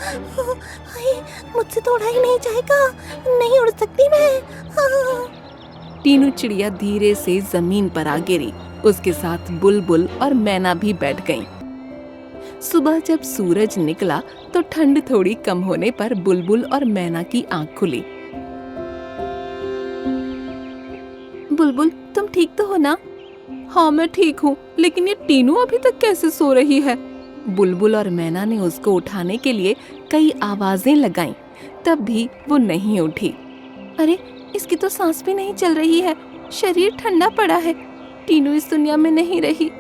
हाय, मुझसे तो उड़ा ही नहीं जाएगा, नहीं उड़ सकती मैं। टीनू चिड़िया धीरे से जमीन पर आ गिरी। उसके साथ बुलबुल और मैना भी बैठ गईं। सुबह जब सूरज निकला तो ठंड थोड़ी कम होने पर बुलबुल और मैना की आंख खुली। बुलबुल, तुम ठीक तो हो ना? हाँ, मैं ठीक हूँ, लेकिन ये टीनू अभी तक कैसे सो रही है? बुलबुल और मैना ने उसको उठाने के लिए कई आवाजें लगाईं, तब भी वो नहीं उठी। अरे, इसकी तो सांस भी नहीं चल रही है, शरीर ठंडा पड़ा है। टीनू इस दुनिया में नहीं रही।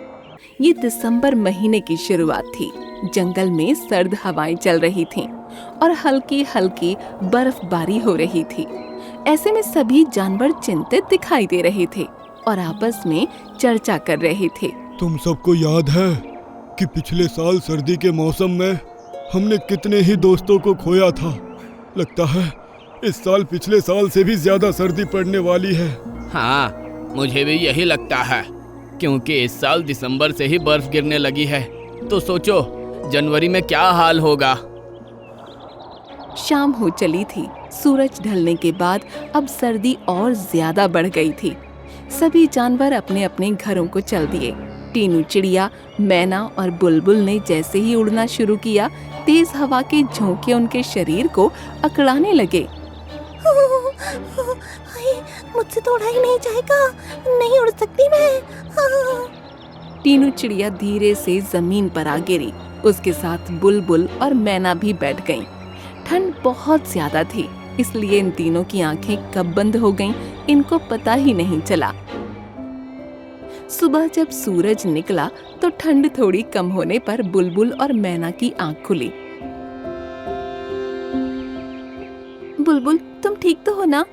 ये दिसंबर महीने की शुरुआत थी। जंगल में सर्द हवाएं चल रही थीं और हल्की हल्की बर्फबारी हो रही थी। ऐसे में सभी जानवर चिंतित दिखाई दे रहे थे और आपस में चर्चा कर रहे थे। तुम सबको याद है कि पिछले साल सर्दी के मौसम में हमने कितने ही दोस्तों को खोया था। लगता है इस साल पिछले साल से भी ज्यादा सर्दी पड़ने वाली है। हाँ, मुझे भी यही लगता है, क्योंकि इस साल दिसंबर से ही बर्फ गिरने लगी है। तो सोचो जनवरी में क्या हाल होगा। शाम हो चली थी। सूरज ढलने के बाद अब सर्दी और ज्यादा बढ़ गई थी। सभी जानवर अपने अपने घरों को चल दिए। टीनू चिड़िया, मैना और बुलबुल ने जैसे ही उड़ना शुरू किया, तेज हवा के झोंके उनके शरीर को अकड़ाने लगे। हाय, मुझसे तो उड़ा ही नहीं जाएगा, नहीं उड़ सकती मैं। टीनू चिड़िया धीरे से जमीन पर आ गिरी। उसके साथ बुलबुल और मैना भी बैठ गईं। ठंड बहुत ज्यादा थी, इसलिए इन तीनों की आंखें कब बंद हो गईं, इनको पता ही नहीं चला। सुबह जब सूरज निकला तो ठंड थोड़ी कम होने पर बुलबुल और मैना की आंख खुली। बुलबुल, तुम ठीक तो हो ना?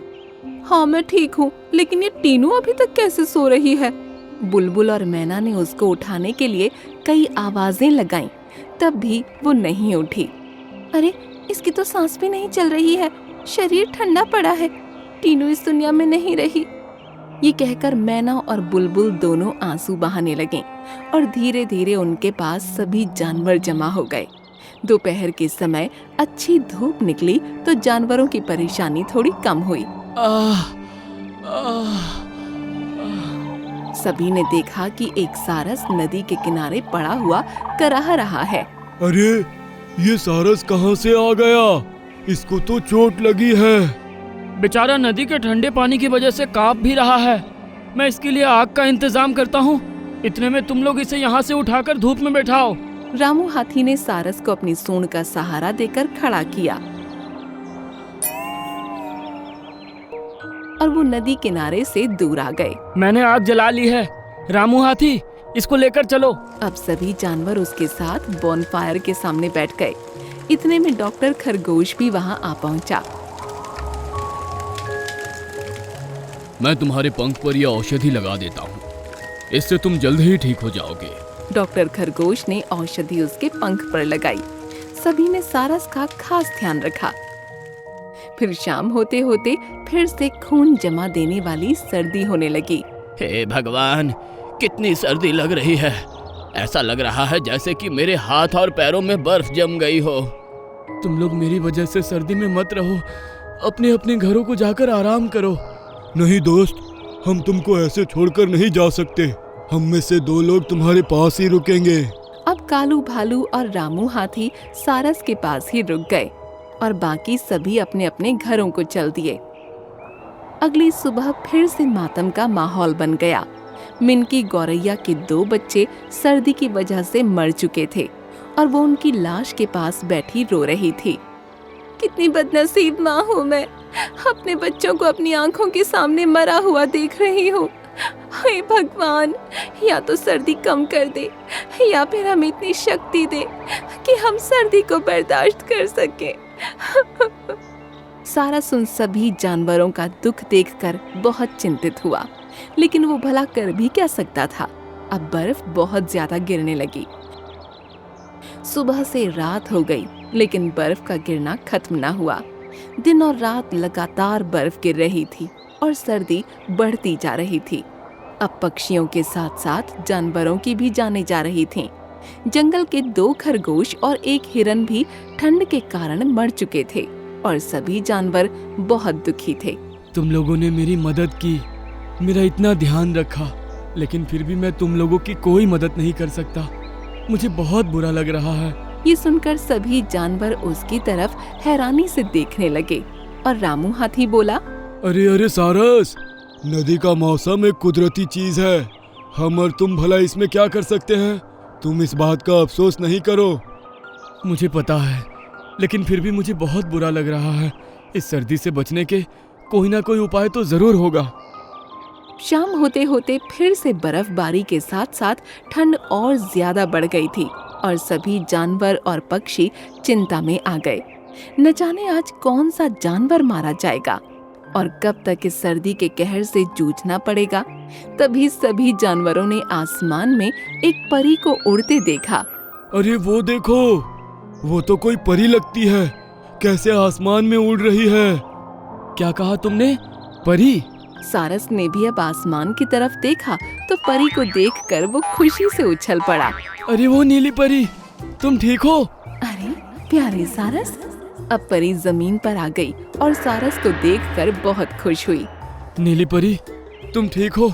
हाँ, मैं ठीक हूँ, लेकिन ये टीनू अभी तक कैसे सो रही है? बुलबुल और मैना ने उसको उठाने के लिए कई आवाजें लगाईं, तब भी वो नहीं उठी। अरे, इसकी तो सांस भी नहीं चल रही है, शरीर ठंडा पड़ा है। टीनू इस दुनिया में नहीं रही। ये कहकर मैना और बुलबुल दोनों आंसू बहाने लगे और धीरे धीरे उनके पास सभी जानवर जमा हो गए। दोपहर के समय अच्छी धूप निकली तो जानवरों की परेशानी थोड़ी कम हुई। सभी ने देखा कि एक सारस नदी के किनारे पड़ा हुआ कराह रहा है। अरे, ये सारस कहाँ से आ गया? इसको तो चोट लगी है। बेचारा नदी के ठंडे पानी की वजह से कांप भी रहा है। मैं इसके लिए आग का इंतजाम करता हूँ। इतने में तुम लोग इसे यहाँ से उठाकर धूप में बैठाओ। रामू हाथी ने सारस को अपनी सूंड का सहारा देकर खड़ा किया और वो नदी किनारे से दूर आ गए। मैंने आग जला ली है। रामू हाथी, इसको लेकर चलो। अब सभी जानवर उसके साथ बॉनफायर के सामने बैठ गए। इतने में डॉक्टर खरगोश भी वहाँ आ पहुँचा। मैं तुम्हारे पंख पर यह औषधि लगा देता हूँ, इससे तुम जल्द ही ठीक हो जाओगे। डॉक्टर खरगोश ने औषधि उसके पंख पर लगाई। सभी ने सारस का खास ध्यान रखा। फिर शाम होते होते फिर से खून जमा देने वाली सर्दी होने लगी। हे भगवान, कितनी सर्दी लग रही है। ऐसा लग रहा है जैसे कि मेरे हाथ और पैरों में बर्फ जम गई हो। तुम लोग मेरी वजह से सर्दी में मत रहो, अपने अपने घरों को जाकर आराम करो। नहीं दोस्त, हम तुमको ऐसे छोड़कर नहीं जा सकते। हम में से 2 लोग तुम्हारे पास ही रुकेंगे। अब कालू भालू और रामू हाथी सारस के पास ही रुक गए और बाकी सभी अपने अपने घरों को चल दिए। अगली सुबह फिर से मातम का माहौल बन गया। मिनकी गौरैया के 2 बच्चे सर्दी की वजह से मर चुके थे और वो उनकी लाश के पास बैठी रो रही थी। कितनी बदनसीब माँ हूँ मैं, अपने बच्चों को अपनी आंखों के सामने मरा हुआ देख रही हूँ। हे भगवान, या तो सर्दी कम कर दे या फिर हमें इतनी शक्ति दे कि हम सर्दी को बर्दाश्त कर सके। सारस उन सभी जानवरों का दुख देखकर बहुत चिंतित हुआ, लेकिन वो भला कर भी क्या सकता था। अब बर्फ बहुत ज्यादा गिरने लगी। सुबह से रात हो गई, लेकिन बर्फ का गिरना खत्म ना हुआ। दिन और रात लगातार बर्फ गिर रही थी और सर्दी बढ़ती जा रही थी। अब पक्षियों के साथ साथ जानवरों की भी जानें जा रही थीं। जंगल के 2 खरगोश और 1 हिरन भी ठंड के कारण मर चुके थे और सभी जानवर बहुत दुखी थे। तुम लोगों ने मेरी मदद की, मेरा इतना ध्यान रखा, लेकिन फिर भी मैं तुम लोगों की कोई मदद नहीं कर सकता। मुझे बहुत बुरा लग रहा है। ये सुनकर सभी जानवर उसकी तरफ हैरानी से देखने लगे और रामू हाथी बोला, अरे अरे सारस, नदी का मौसम एक कुदरती चीज है। हम और तुम भला इसमें क्या कर सकते हैं? तुम इस बात का अफसोस नहीं करो। मुझे पता है, लेकिन फिर भी मुझे बहुत बुरा लग रहा है। इस सर्दी से बचने के कोई ना कोई उपाय तो जरूर होगा। शाम होते होते फिर से बर्फबारी के साथ साथ ठंड और ज्यादा बढ़ गई थी और सभी जानवर और पक्षी चिंता में आ गए। न जाने आज कौन सा जानवर मारा जाएगा और कब तक इस सर्दी के कहर से जूझना पड़ेगा। तभी सभी जानवरों ने आसमान में एक परी को उड़ते देखा। अरे वो देखो, वो तो कोई परी लगती है। कैसे आसमान में उड़ रही है। क्या कहा तुमने? परी? सारस ने भी अब आसमान की तरफ देखा तो परी को देखकर वो खुशी से उछल पड़ा। अरे वो नीली परी, तुम ठीक हो? अरे प्यारे सारस। अब परी जमीन पर आ गई और सारस को देखकर बहुत खुश हुई। नीली परी, तुम ठीक हो?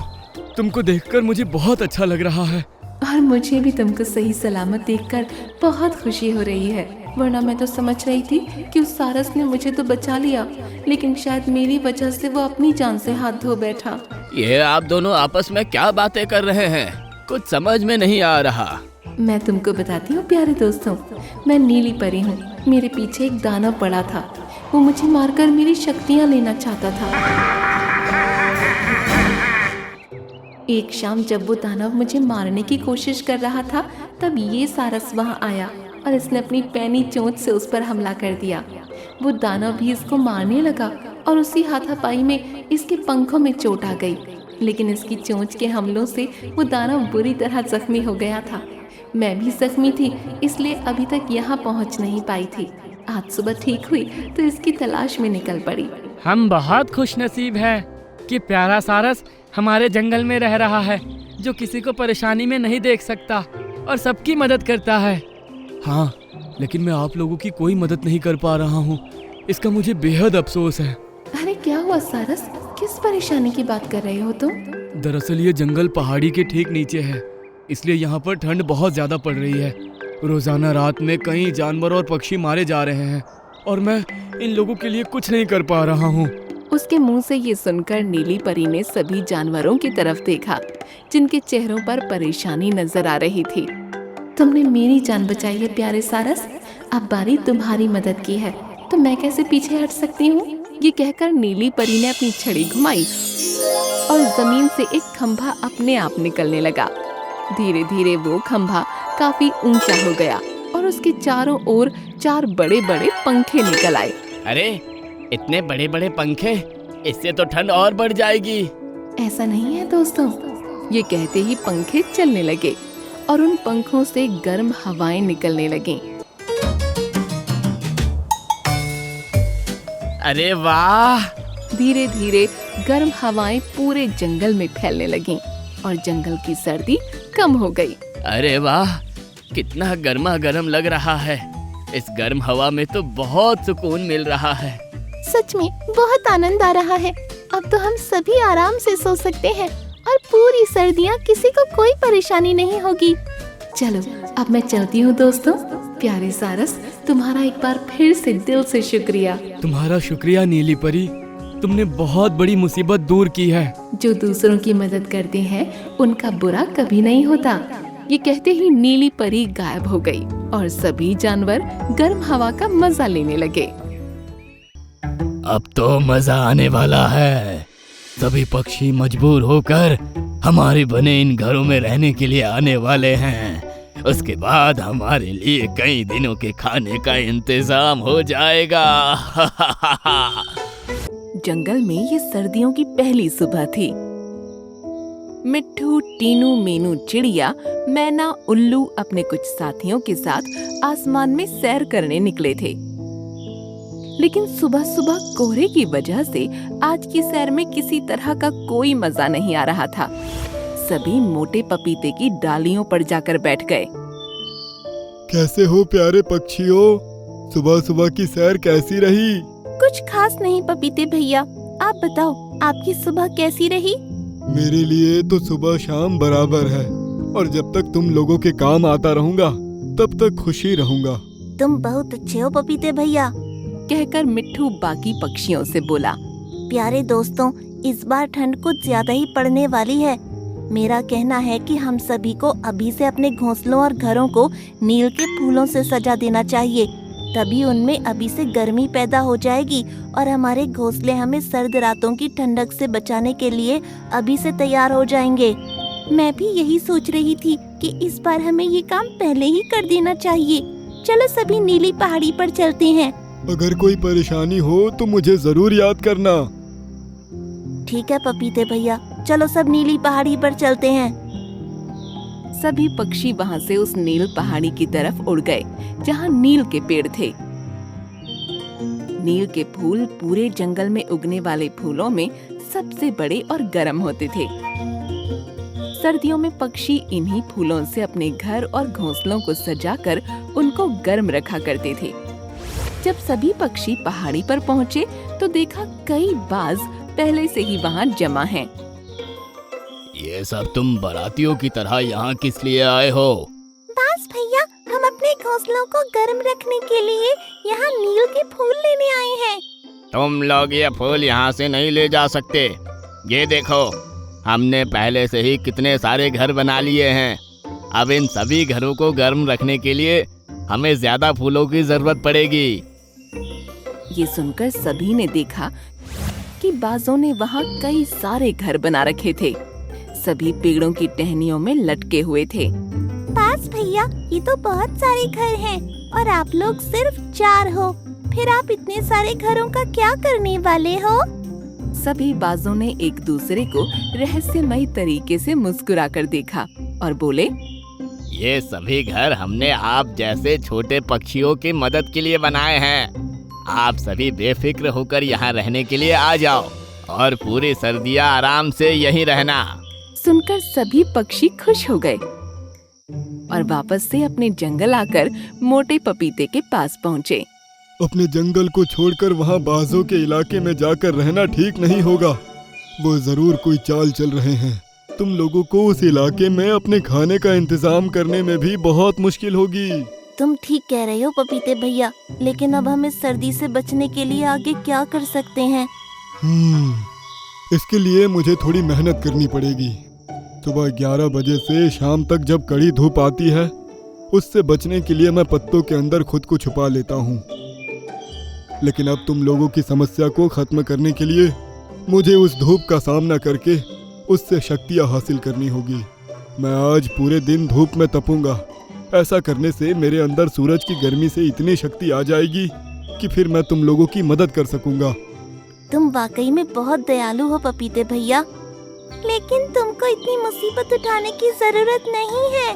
तुमको देखकर मुझे बहुत अच्छा लग रहा है। और मुझे भी तुमको सही सलामत देखकर बहुत खुशी हो रही है। वरना मैं तो समझ रही थी कि उस सारस ने मुझे तो बचा लिया, लेकिन शायद मेरी वजह से वो अपनी जान से हाथ धो बैठा। ये आप दोनों आपस में क्या बातें कर रहे हैं? कुछ समझ में नहीं आ रहा। मैं तुमको बताती हूँ प्यारे दोस्तों, मैं नीली परी हूँ। मेरे पीछे एक दानव पड़ा था, वो मुझे मारकर मेरी शक्तियाँ लेना चाहता था। एक शाम जब वो दानव मुझे मारने की कोशिश कर रहा था, तब ये सारस वहाँ आया और इसने अपनी पैनी चोंच से उस पर हमला कर दिया। वो दानव भी इसको मारने लगा और उसी हाथापाई में इसके पंखों में चोट आ गई, लेकिन इसकी चोंच के हमलों से वो दानव बुरी तरह जख्मी हो गया था। मैं भी जख्मी थी, इसलिए अभी तक यहाँ पहुँच नहीं पाई थी। आज सुबह ठीक हुई तो इसकी तलाश में निकल पड़ी। हम बहुत खुश नसीब हैं कि प्यारा सारस हमारे जंगल में रह रहा है, जो किसी को परेशानी में नहीं देख सकता और सबकी मदद करता है। हाँ, लेकिन मैं आप लोगों की कोई मदद नहीं कर पा रहा हूँ। इसका मुझे बेहद अफसोस है। अरे क्या हुआ सारस, किस परेशानी की बात कर रहे हो तुम? दरअसल ये जंगल पहाड़ी के ठीक नीचे है, इसलिए यहाँ पर ठंड बहुत ज्यादा पड़ रही है। रोजाना रात में कई जानवर और पक्षी मारे जा रहे हैं और मैं इन लोगों के लिए कुछ नहीं कर पा रहा हूँ। उसके मुंह से ये सुनकर नीली परी ने सभी जानवरों की तरफ देखा, जिनके चेहरों पर परेशानी नजर आ रही थी। तुमने मेरी जान बचाई है प्यारे सारस, अब बारी तुम्हारी मदद की है, तो मैं कैसे पीछे हट सकती हूँ? ये कहकर नीली परी ने अपनी छड़ी घुमाई और जमीन से एक खंभा अपने आप निकलने लगा। धीरे धीरे वो खंभा काफी ऊंचा हो गया और उसके चारों ओर 4 बड़े बड़े पंखे निकल आए। अरे इतने बड़े बड़े पंखे, इससे तो ठंड और बढ़ जाएगी। ऐसा नहीं है दोस्तों, ये कहते ही पंखे चलने लगे और उन पंखों से गर्म हवाएं निकलने लगीं। अरे वाह! धीरे धीरे गर्म हवाएं पूरे जंगल में फैलने लगीं और जंगल की सर्दी कम हो गई। अरे वाह, कितना गर्मा गर्म लग रहा है। इस गर्म हवा में तो बहुत सुकून मिल रहा है। सच में बहुत आनंद आ रहा है। अब तो हम सभी आराम से सो सकते हैं और पूरी सर्दियाँ किसी को कोई परेशानी नहीं होगी। चलो अब मैं चलती हूँ दोस्तों। प्यारे सारस, तुम्हारा एक बार फिर से दिल से शुक्रिया। तुम्हारा शुक्रिया नीली परी, तुमने बहुत बड़ी मुसीबत दूर की है। जो दूसरों की मदद करते हैं उनका बुरा कभी नहीं होता। ये कहते ही नीली परी गायब हो गई और सभी जानवर गर्म हवा का मजा लेने लगे। अब तो मजा आने वाला है। सभी पक्षी मजबूर होकर हमारे बने इन घरों में रहने के लिए आने वाले हैं। उसके बाद हमारे लिए कई दिनों के खाने का इंतजाम हो जाएगा। जंगल में ये सर्दियों की पहली सुबह थी। मिट्ठू, टीनू, मीनू चिड़िया, मैना, उल्लू अपने कुछ साथियों के साथ आसमान में सैर करने निकले थे। लेकिन सुबह सुबह कोहरे की वजह से आज की सैर में किसी तरह का कोई मजा नहीं आ रहा था। सभी मोटे पपीते की डालियों पर जाकर बैठ गए। कैसे हो प्यारे पक्षियों? सुबह सुबह की सैर कैसी रही? कुछ खास नहीं पपीते भैया, आप बताओ आपकी सुबह कैसी रही? मेरे लिए तो सुबह शाम बराबर है, और जब तक तुम लोगों के काम आता रहूंगा तब तक खुशी रहूंगा। तुम बहुत अच्छे हो पपीते भैया। कहकर मिट्ठू बाकी पक्षियों से बोला। प्यारे दोस्तों, इस बार ठंड कुछ ज्यादा ही पड़ने वाली है। मेरा कहना है कि हम सभी को अभी से अपने घोंसलों और घरों को नील के फूलों से सजा देना चाहिए। तभी उनमें अभी से गर्मी पैदा हो जाएगी और हमारे घोंसले हमें सर्द रातों की ठंडक से बचाने के लिए अभी से तैयार हो जाएंगे। मैं भी यही सोच रही थी कि इस बार हमें ये काम पहले ही कर देना चाहिए। चलो सभी नीली पहाड़ी पर चलते हैं। अगर कोई परेशानी हो तो मुझे जरूर याद करना। ठीक है पपीते भैया, चलो सब नीली पहाड़ी पर चलते हैं। सभी पक्षी वहाँ से उस नील पहाड़ी की तरफ उड़ गए जहाँ नील के पेड़ थे। नील के फूल पूरे जंगल में उगने वाले फूलों में सबसे बड़े और गर्म होते थे। सर्दियों में पक्षी इन्हीं फूलों से अपने घर और घोंसलों को सजाकर उनको गर्म रखा करते थे। जब सभी पक्षी पहाड़ी पर पहुँचे तो देखा कई बाज पहले से ही वहाँ जमा हैं। ये सब तुम बारातियों की तरह यहाँ किस लिए आए हो? बास भैया, हम अपने घोंसलों को गर्म रखने के लिए यहाँ नील के फूल लेने आए हैं। तुम लोग ये फूल यहाँ से नहीं ले जा सकते। ये देखो, हमने पहले से ही कितने सारे घर बना लिए हैं। अब इन सभी घरों को गर्म रखने के लिए हमें ज्यादा फूलों की जरूरत पड़ेगी। ये सुनकर सभी ने देखा कि बाजों ने वहाँ कई सारे घर बना रखे थे। सभी पेड़ों की टहनियों में लटके हुए थे। बास भैया, ये तो बहुत सारे घर हैं और आप लोग सिर्फ 4 हो। फिर आप इतने सारे घरों का क्या करने वाले हो? सभी बाजों ने एक दूसरे को रहस्यमयी तरीके से मुस्कुरा कर देखा और बोले, ये सभी घर हमने आप जैसे छोटे पक्षियों की मदद के लिए बनाए हैं। आप सभी बेफिक्र होकर यहाँ रहने के लिए आ जाओ और पूरी सर्दियाँ आराम से यहीं रहना। सुनकर सभी पक्षी खुश हो गए और वापस से अपने जंगल आकर मोटे पपीते के पास पहुँचे। अपने जंगल को छोड़कर वहाँ बाजों के इलाके में जाकर रहना ठीक नहीं होगा। वो जरूर कोई चाल चल रहे हैं। तुम लोगों को उस इलाके में अपने खाने का इंतजाम करने में भी बहुत मुश्किल होगी। तुम ठीक कह रहे हो पपीते भैया, लेकिन अब हम इस सर्दी से बचने के लिए आगे क्या कर सकते हैं? इसके लिए मुझे थोड़ी मेहनत करनी पड़ेगी। सुबह 11 बजे से शाम तक जब कड़ी धूप आती है, उससे बचने के लिए मैं पत्तों के अंदर खुद को छुपा लेता हूँ। लेकिन अब तुम लोगों की समस्या को खत्म करने के लिए मुझे उस धूप का सामना करके उससे शक्तियाँ हासिल करनी होगी। मैं आज पूरे दिन धूप में तपूंगा। ऐसा करने से मेरे अंदर सूरज की गर्मी से इतनी शक्ति आ जाएगी कि फिर मैं तुम लोगों की मदद कर सकूंगा। तुम वाकई में बहुत दयालु हो पपीते भैया, लेकिन तुमको इतनी मुसीबत उठाने की जरूरत नहीं है।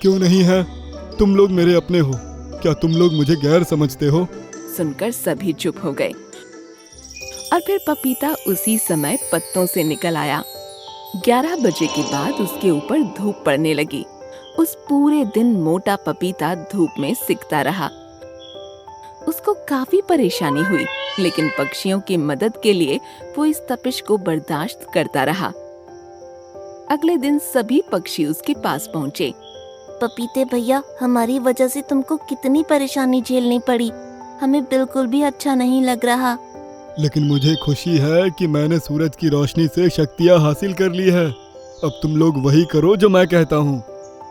क्यों नहीं है? तुम लोग मेरे अपने हो। क्या तुम लोग मुझे गैर समझते हो? सुनकर सभी चुप हो गए और फिर पपीता उसी समय पत्तों से निकल आया। 11 बजे के बाद उसके ऊपर धूप पड़ने लगी। उस पूरे दिन मोटा पपीता धूप में सिकता रहा। उसको काफी परेशानी हुई, लेकिन पक्षियों की मदद के लिए वो इस तपिश को बर्दाश्त करता रहा। अगले दिन सभी पक्षी उसके पास पहुँचे। पपीते भैया, हमारी वजह से तुमको कितनी परेशानी झेलनी पड़ी। हमें बिल्कुल भी अच्छा नहीं लग रहा। लेकिन मुझे खुशी है कि मैंने सूरज की रोशनी से शक्तियाँ हासिल कर ली है। अब तुम लोग वही करो जो मैं कहता हूँ।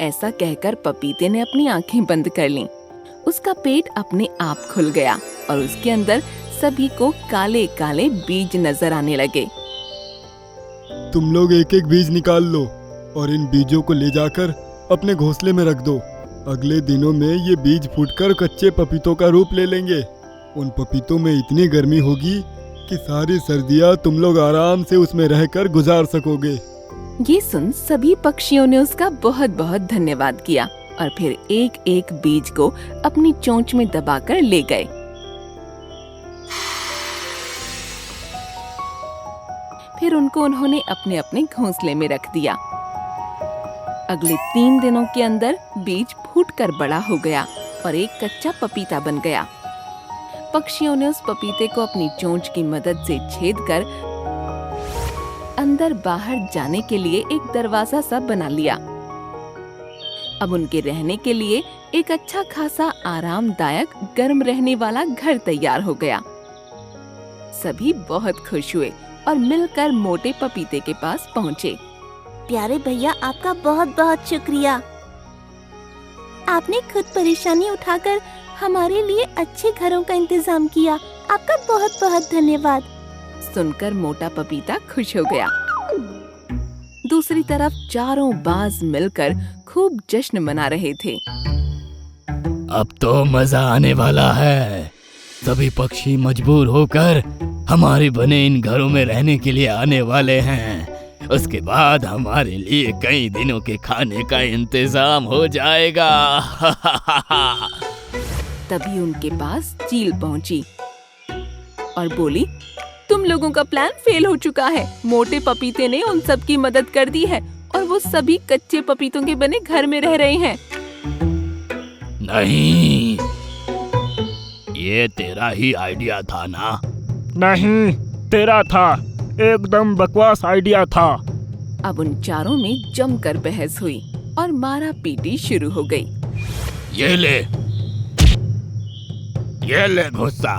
ऐसा कहकर पपीते ने अपनी आंखें बंद कर लीं। उसका पेट अपने आप खुल गया और उसके अंदर सभी को काले काले बीज नजर आने लगे। तुम लोग एक एक बीज निकाल लो और इन बीजों को ले जाकर अपने घोंसले में रख दो। अगले दिनों में ये बीज फूटकर कच्चे पपीतों का रूप ले लेंगे। उन पपीतों में इतनी गर्मी होगी कि सारी सर्दियाँ तुम लोग आराम से उसमें रहकर गुजार सकोगे। ये सुन सभी पक्षियों ने उसका बहुत बहुत धन्यवाद किया और फिर एक एक बीज को अपनी चोंच में दबाकर ले गए। फिर उनको उन्होंने अपने अपने घोंसले में रख दिया। अगले 3 दिनों के अंदर बीज फूटकर बड़ा हो गया और एक कच्चा पपीता बन गया। पक्षियों ने उस पपीते को अपनी चोंच की मदद से छेदकर अंदर बाहर जाने के लिए एक दरवाजा सा बना लिया। अब उनके रहने के लिए एक अच्छा खासा आरामदायक गर्म रहने वाला घर तैयार हो गया। सभी बहुत खुश हुए और मिलकर मोटे पपीते के पास पहुँचे। प्यारे भैया, आपका बहुत बहुत शुक्रिया। आपने खुद परेशानी उठाकर हमारे लिए अच्छे घरों का इंतजाम किया। आपका बहुत बहुत धन्यवाद। सुनकर मोटा पपीता खुश हो गया। दूसरी तरफ चारों बाज मिलकर खूब जश्न मना रहे थे। अब तो मजा आने वाला है। सभी पक्षी मजबूर होकर हमारे बने इन घरों में रहने के लिए आने वाले हैं। उसके बाद हमारे लिए कई दिनों के खाने का इंतजाम हो जाएगा। तभी उनके पास चील पहुंची और बोली, तुम लोगों का प्लान फेल हो चुका है। मोटे पपीते ने उन सब की मदद कर दी है और वो सभी कच्चे पपीतों के बने घर में रह रहे हैं। नहीं, ये तेरा ही आइडिया था ना? नहीं, तेरा था। एकदम बकवास आइडिया था। अब उन चारों में जमकर बहस हुई और मारा पीटी शुरू हो गई। ये ले गुस्सा।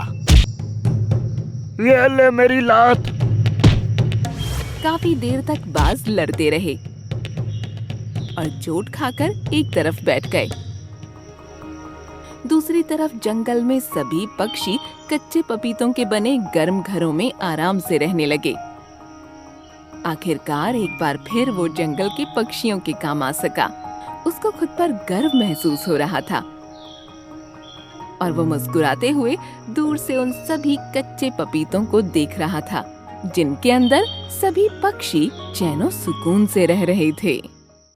ये ले मेरी लात। काफी देर तक बाज लड़ते रहे और चोट खाकर एक तरफ बैठ गए। दूसरी तरफ जंगल में सभी पक्षी कच्चे पपीतों के बने गर्म घरों में आराम से रहने लगे। आखिरकार एक बार फिर वो जंगल के पक्षियों के काम आ सका। उसको खुद पर गर्व महसूस हो रहा था और वो मुस्कुराते हुए दूर से उन सभी कच्चे पपीतों को देख रहा था, जिनके अंदर सभी पक्षी चैनो सुकून से रह रहे थे।